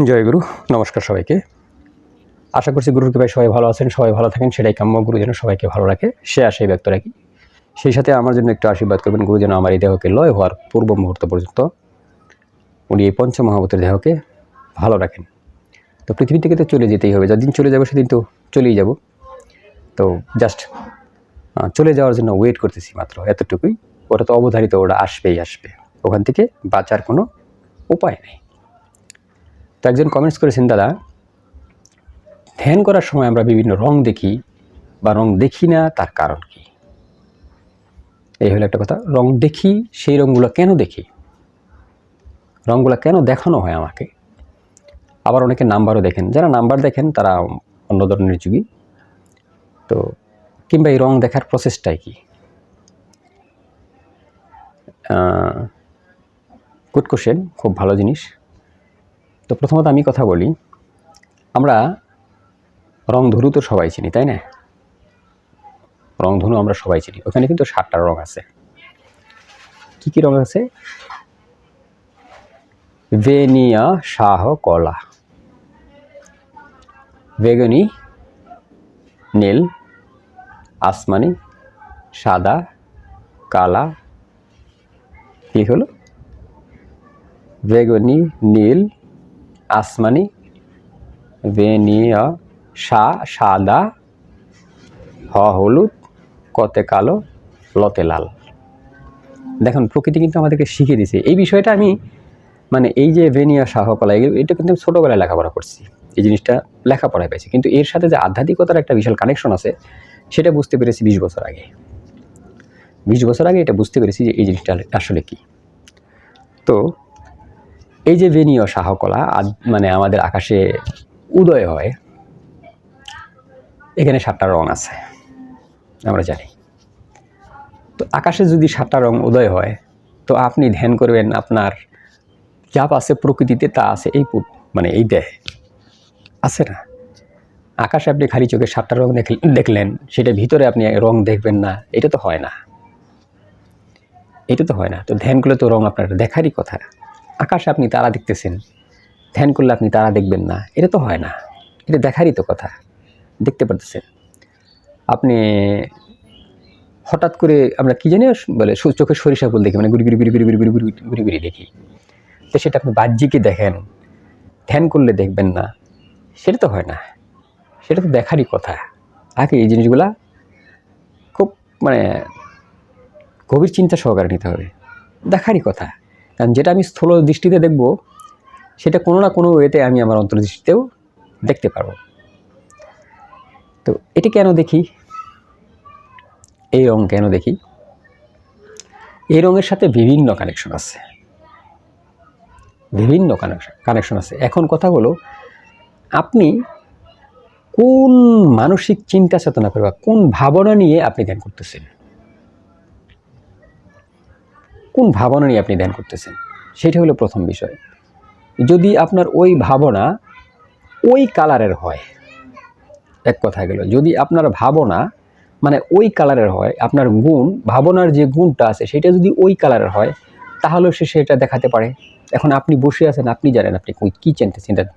জয় গুরু। নমস্কার সবাইকে। আশা করছি গুরুর কৃপায় সবাই ভালো আছেন, সবাই ভালো থাকেন, সেটাই কাম্য। গুরু যেন সবাইকে ভালো রাখে, সে আশাই ব্যক্ত রাখি। সেই সাথে আমার জন্য একটু আশীর্বাদ করবেন, গুরু যেন আমার এই দেহকে লয় হওয়ার পূর্ব মুহূর্ত পর্যন্ত উনি এই পঞ্চমহাভূতের দেহকে ভালো রাখেন। তো পৃথিবী থেকে তো চলে যেতেই হবে, যেদিন চলে যাবো সেদিন তো চলেই যাব। তো জাস্ট চলে যাওয়ার জন্য ওয়েট করতেছি মাত্র, এতটুকুই। ওটা তো অবধারিত, ওটা আসবেই আসবে, ওখান থেকে বাঁচার কোনো উপায় নেই। তো একজন কমেন্টস করেছেন, দাদা ধ্যান করার সময় আমরা বিভিন্ন রং দেখি বা রং দেখি না, তার কারণ কি? এই হলো একটা কথা। রং দেখি, সেই রঙগুলো কেন দেখি, রঙগুলো কেন দেখানো হয় আমাকে? আবার অনেকে নাম্বারও দেখেন, যারা নাম্বার দেখেন তারা অন্য ধরনের যুগী। তো কিংবা এই রং দেখার প্রসেসটাই কি? গুড কোশ্চেন, খুব ভালো জিনিস। তো প্রথমত আমি কথা বলি, আমরা রংধনু তো সবাই চিনি, তাই না? রংধনু আমরা সবাই চিনি। ওখানে কিন্তু 7টা রং আছে। কি কি রং আছে? ভেনিয়া, শাহ, কলা, বেগুনি, নীল, আসমানি, সাদা, কালা। কি হলো? বেগুনি, নীল, আসমানি, ভেনিয়া, সাদা, হলুদ, কতে কালো, লতে লাল। দেখুন, প্রকৃতি কিন্তু আমাদেরকে শিখিয়ে দিয়েছে এই বিষয়টা। আমি এই যে ভেনিয়া, শাহ, কলা, এটা কিন্তু ছোটোবেলায় লেখাপড়া করছি, এই জিনিসটা লেখাপড়ায় পাইছি। কিন্তু এর সাথে যে আধ্যাত্মিকতার একটা বিশাল কানেকশন আছে, সেটা বুঝতে পেরেছি 20 বছর আগে। 20 বছর আগে এটা বুঝতে পেরেছি যে এই জিনিসটা আসলে কি। তো এই যে ভেনিয়া, শাহ, কলা আমাদের আকাশে উদয় হয়, এখানে 7টা রং আছে, আমরা জানি। তো আকাশে যদি 7টা রং উদয় হয়, তো আপনি ধ্যান করবেন, আপনার যা আছে প্রকৃতিতে তা আছে এই দেহে আছে না? আকাশে আপনি খালি চোখে 7টা রং দেখলেন, সেটা ভিতরে আপনি রং দেখবেন না, এটা তো হয় না। এটা তো হয় না। তো ধ্যান করলে তো রং আপনার দেখারই কথা। আকাশে আপনি তারা দেখতেছেন, ধ্যান করলে আপনি তারা দেখবেন না, এটা তো হয় না। এটা দেখারই তো কথা, দেখতে পারতেছেন। আপনি হঠাৎ করে আমরা কি জানি বলে চোখের সরিষা ফুল দেখি, গুড়ি গুড়ি গুড়ি গুড়ি গুড়ি গুড়ি গুড়ি গুড়ি গুড়ি দেখি। তো সেটা আপনি বাহ্যিকে দেখেন, ধ্যান করলে দেখবেন না, সেটা তো হয় না। সেটা তো দেখারই কথা। আগে এই জিনিসগুলা খুব গভীর চিন্তা সহকারে নিতে হবে। দেখারই কথা, কারণ যেটা আমি স্থূল দৃষ্টিতে দেখব, সেটা কোনো না কোনো ওয়েতে আমি আমার অন্তর্দৃষ্টিতেও দেখতে পারবো। তো এটা কেন দেখি? এই রং কেন দেখি? এই রঙের সাথে বিভিন্ন কানেকশন আছে, বিভিন্ন কানেকশন আছে। এখন কথা হলো, আপনি কোন মানসিক চিন্তা চেতনা করে বা কোন ভাবনা নিয়ে আপনি ধ্যান করতেছেন, কোন ভাবনা নিয়ে আপনি ধ্যান করতেছেন, সেটা হলো প্রথম বিষয়। যদি আপনার ওই ভাবনা ওই কালারের হয়, এক কথা গেল, যদি আপনার ভাবনা ওই কালারের হয়, আপনার গুণ, ভাবনার যে গুণটা আছে সেটা যদি ওই কালারের হয়, তাহলে সে সেটা দেখাতে পারে। এখন আপনি বসে আছেন, আপনি জানেন আপনি কী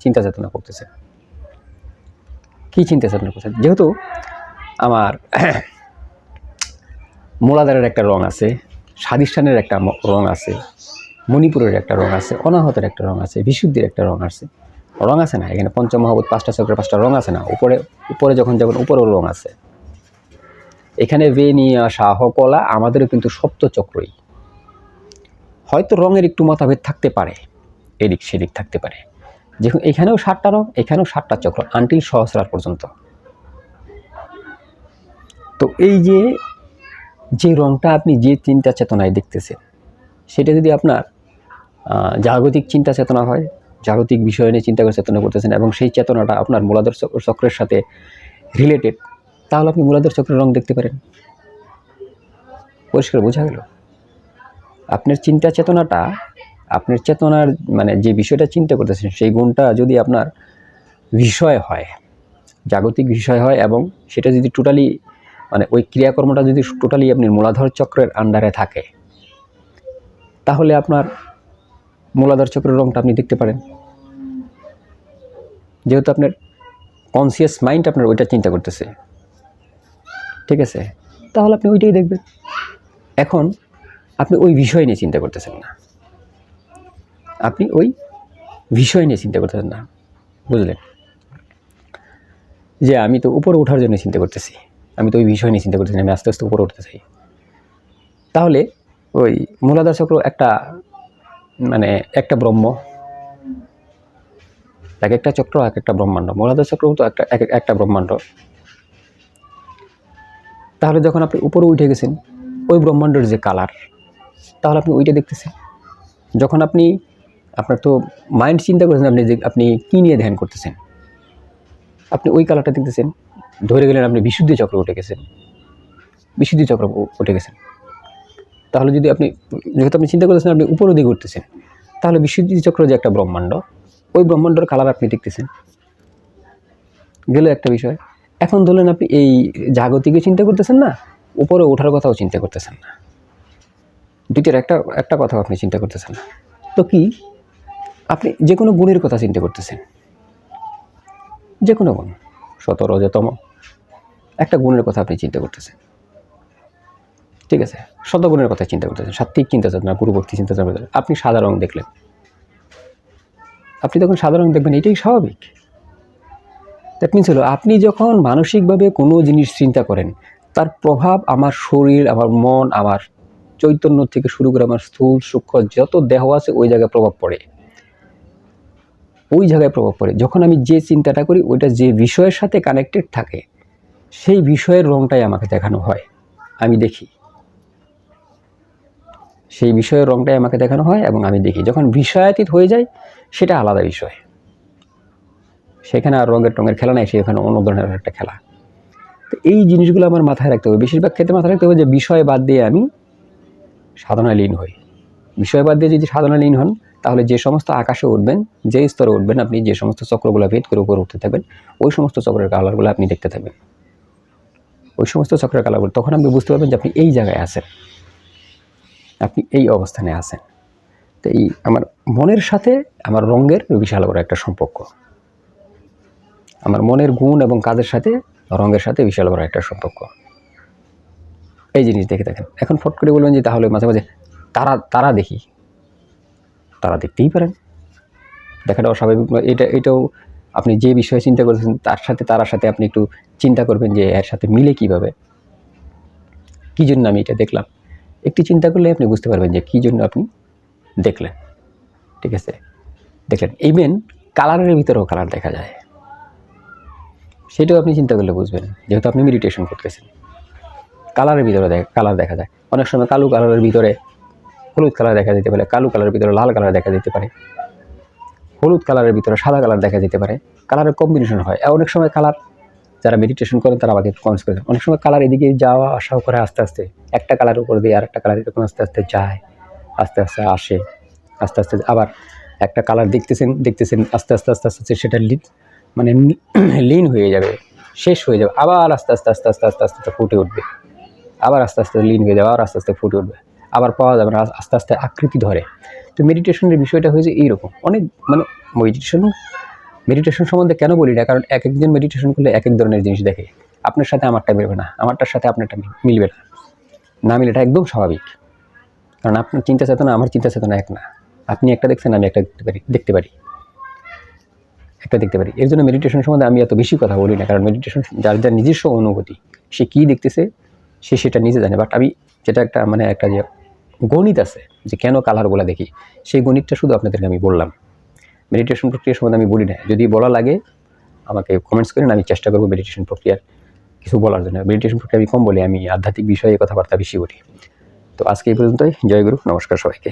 চিন্তা চেতনা করতেছেন, কী চিন্তা চেতনা করতেছেন। যেহেতু আমার মোলাদারের একটা রং আছে, স্বাধিষ্ঠানের একটা রং আছে, মণিপুরের একটা রং আছে, অনাহতের একটা রং আছে, বিশুদ্ধির একটা রং আছে, না? এখানে পঞ্চমহাভূত 5টা চক্রের 5টা রং আছে না? উপরে যখন যাবেন, উপরেও রং আছে। এখানে ভেনিয়া, শাহ, কলা আমাদেরও কিন্তু সপ্তচক্রই। হয়তো রঙের একটু মতভেদ থাকতে পারে, এদিক সেদিক থাকতে পারে। যেমন এখানেও 7টা রং, এখানেও 7টা চক্র, আনটিল সহস্রার পর্যন্ত। তো এই যে রংটা আপনি যে চিন্তা চেতনায় দেখতেছেন, সেটা যদি আপনার জাগতিক চিন্তা চেতনা হয়, জাগতিক বিষয় নিয়ে চিন্তা করে চেতনা করতেছেন, এবং সেই চেতনাটা আপনার মূলাধার চক্রের সাথে রিলেটেড, তাহলে আপনি মূলাধার চক্রের রং দেখতে পারেন। পরিষ্কার বোঝা গেল? আপনার চিন্তা চেতনাটা, আপনার চেতনার যে বিষয়টা চিন্তা করতেছেন, সেই গুণটা যদি আপনার বিষয় হয়, জাগতিক বিষয় হয়, এবং সেটা যদি টোটালি ওই ক্রিয়াকর্মটা যদি টোটালি আপনি মূলাধার চক্রের আন্ডারে থাকে, তাহলে আপনার মূলাধার চক্রের রংটা আপনি দেখতে পারেন। যেহেতু আপনার কনসিয়াস মাইন্ড আপনার ওইটা চিন্তা করতেছে, ঠিক আছে, তাহলে আপনি ওইটাই দেখবেন। এখন আপনি ওই বিষয় নিয়ে চিন্তা করতেছেন না, আপনি ওই বিষয় নিয়ে চিন্তা করতেছেন না, বুঝলেন? যে আমি তো উপরে ওঠার জন্য চিন্তা করতেছি, আমি তো ওই বিষয় নিয়ে চিন্তা করতেছি, আমি আস্তে আস্তে উপরে উঠতে চাই। তাহলে ওই মূলাধার চক্র একটা মানে একটা ব্রহ্ম, এক একটা চক্র এক একটা ব্রহ্মাণ্ড, মূলাধার চক্র তো একটা ব্রহ্মাণ্ড। তাহলে যখন আপনি উপরে উঠে গেছেন ওই ব্রহ্মাণ্ডের যে কালার, তাহলে আপনি ওইটা দেখতেছেন। যখন আপনি আপনার তো মাইন্ড চিন্তা করছেন আপনি যে আপনি কী নিয়ে ধ্যান করতেছেন, আপনি ওই কালারটা দেখতেছেন, ধরে গেলেন আপনি বিশুদ্ধি চক্র উঠে গেছেন, বিশুদ্ধি চক্র উঠে গেছেন। তাহলে যদি আপনি যেহেতু আপনি চিন্তা করতেছেন আপনি উপরের দিকে উঠতেছেন, তাহলে বিশুদ্ধি চক্র যে একটা ব্রহ্মাণ্ড, ওই ব্রহ্মাণ্ডের কালার আপনি দেখতেছেন, গেল একটা বিষয়। এখন ধরলেন আপনি এই জাগতিকে চিন্তা করতেছেন না, উপরে ওঠার কথাও চিন্তা করতেছেন না, দুইটার একটা কথাও আপনি চিন্তা করতেছেন না। তো কি আপনি যে কোনো গুণের কথা চিন্তা করতেছেন, যে কোনো গুণ, শত রজতম একটা গুণের কথা আপনি চিন্তা করতেছেন, ঠিক আছে, শতগুণের কথা চিন্তা করতেছেন, সাত্ত্বিক চিন্তা চেতনা, গুরুভক্তি চিন্তা চেতনা। আপনি সাদা রং দেখলেন, আপনি তখন সাদা রং দেখবেন, এটাই স্বাভাবিক। দ্যাট মিনস হলো আপনি যখন মানসিকভাবে কোনো জিনিস চিন্তা করেন, তার প্রভাব আমার শরীর, আমার মন, আমার চৈতন্য থেকে শুরু করে আমার স্থূল সূক্ষ্ম যত দেহ আছে ওই জায়গায় প্রভাব পড়ে, ওই জায়গায় প্রভাব পড়ে। যখন আমি যে চিন্তাটা করি ওইটা যে বিষয়ের সাথে কানেক্টেড থাকে, সেই বিষয়ের রংটাই আমাকে দেখানো হয়, আমি দেখি, সেই বিষয়ের রংটাই আমাকে দেখানো হয় এবং আমি দেখি। যখন বিষয়াতীত হয়ে যায় সেটা আলাদা বিষয়, সেখানে আর রঙের টঙের খেলা নাই, সেখানে অন্য ধরনের একটা খেলা। তো এই জিনিসগুলো আমার মাথায় রাখতে হবে, বেশিরভাগ ক্ষেত্রে মাথায় রাখতে হবে যে বিষয় বাদ দিয়ে আমি সাধনায় লীন হই। বিষয় বাদ দিয়ে যদি সাধনায় লীন হন, তাহলে যে সমস্ত আকাশে উঠবেন, যে স্তরে উঠবেন, আপনি যে সমস্ত চক্রগুলো ভেদ করে উপরে উঠতে থাকবেন, ওই সমস্ত চক্রের কালারগুলো আপনি দেখতে থাকবেন, ওই সমস্ত চক্রের কালারগুলো, তখন আপনি বুঝতে পারবেন যে আপনি এই জায়গায় আছেন, আপনি এই অবস্থানে আছেন। তো এই আমার মনের সাথে আমার রঙের বিশাল বড় একটা সম্পর্ক, আমার মনের গুণ এবং কাজের সাথে রঙের সাথে বিশাল বড় একটা সম্পর্ক। এই জিনিস দেখে থাকেন। এখন ফট করে বলবেন যে তাহলে মাঝে মাঝে তারা দেখি, তারা দেখতেই পারেন, দেখাটা অস্বাভাবিক নয়। এটাও আপনি যে বিষয়ে চিন্তা করছেন তার সাথে আপনি একটু চিন্তা করবেন যে এর সাথে মিলে কীভাবে, কী জন্য আমি এটা দেখলাম। একটু চিন্তা করলে আপনি বুঝতে পারবেন যে কী জন্য আপনি দেখলেন, ঠিক আছে, দেখলেন। ইভেন কালারের ভিতরেও কালার দেখা যায়, সেটাও আপনি চিন্তা করলে বুঝবেন, যেহেতু আপনি মেডিটেশন করতেছেন। কালারের ভিতরে কালার দেখা যায়, অনেক সময় কালো কালারের ভিতরে হলুদ কালার দেখা যেতে পারে, কালো কালারের ভিতরে লাল কালার দেখা যেতে পারে, হলুদ কালারের ভিতরে সাদা কালার দেখা যেতে পারে, কালারের কম্বিনেশন হয়। অনেক সময় কালার, যারা মেডিটেশন করেন তারা আমাকে কমেন্টস করেন, অনেক সময় কালার এদিকে যাওয়া আসাও করে, আস্তে আস্তে একটা কালার উপর দিয়ে আর একটা কালার এরকম আস্তে আস্তে যায়, আস্তে আস্তে আসে, আস্তে আস্তে আবার একটা কালার দেখতেছেন আস্তে আস্তে আস্তে আস্তে সেটা মানে লীন হয়ে যাবে, শেষ হয়ে যাবে, আবার আস্তে আস্তে আস্তে আস্তে আস্তে আস্তে ফুটে উঠবে, আবার আস্তে আস্তে লীন হয়ে যাবে, আবার আস্তে আস্তে ফুটে উঠবে, আবার পাওয়া যাবে না, আস্তে আস্তে আকৃতি ধরে। তো মেডিটেশনের বিষয়টা হয়েছে এইরকম। অনেক মানে মেডিটেশন সম্বন্ধে কেন বলি না, কারণ এক একজন মেডিটেশন করলে এক এক ধরনের জিনিস দেখে। আপনার সাথে আমারটা মিলবে না, আমারটার সাথে আপনারটা মিলবে না, না মিলে এটা একদম স্বাভাবিক। কারণ আপনার চিন্তা চেতনা আমার চিন্তা চেতনা এক না, আপনি একটা দেখছেন আমি একটা দেখতে পারি। এর জন্য মেডিটেশন সম্বন্ধে আমি এত বেশি কথা বলি না, কারণ মেডিটেশন যার যার নিজস্ব অনুভূতি, সে কী দেখতেছে সে সেটা নিজে জানে। বাট আমি যেটা একটা যে গণিত আছে যে কেন কালারগুলো দেখি, সেই গণিতটা শুধু আপনাদেরকে আমি বললাম। মেডিটেশন প্রক্রিয়া সম্বন্ধে আমি বলি না, যদি বলা লাগে আমাকে কমেন্টস করেন, আমি চেষ্টা করবো মেডিটেশন প্রক্রিয়ার কিছু বলার জন্য। মেডিটেশন প্রক্রিয়া আমি কম বলি, আমি আধ্যাত্মিক বিষয়ে কথাবার্তা বেশি বলি। তো আজকে এই পর্যন্তই। জয় গুরু, নমস্কার সবাইকে।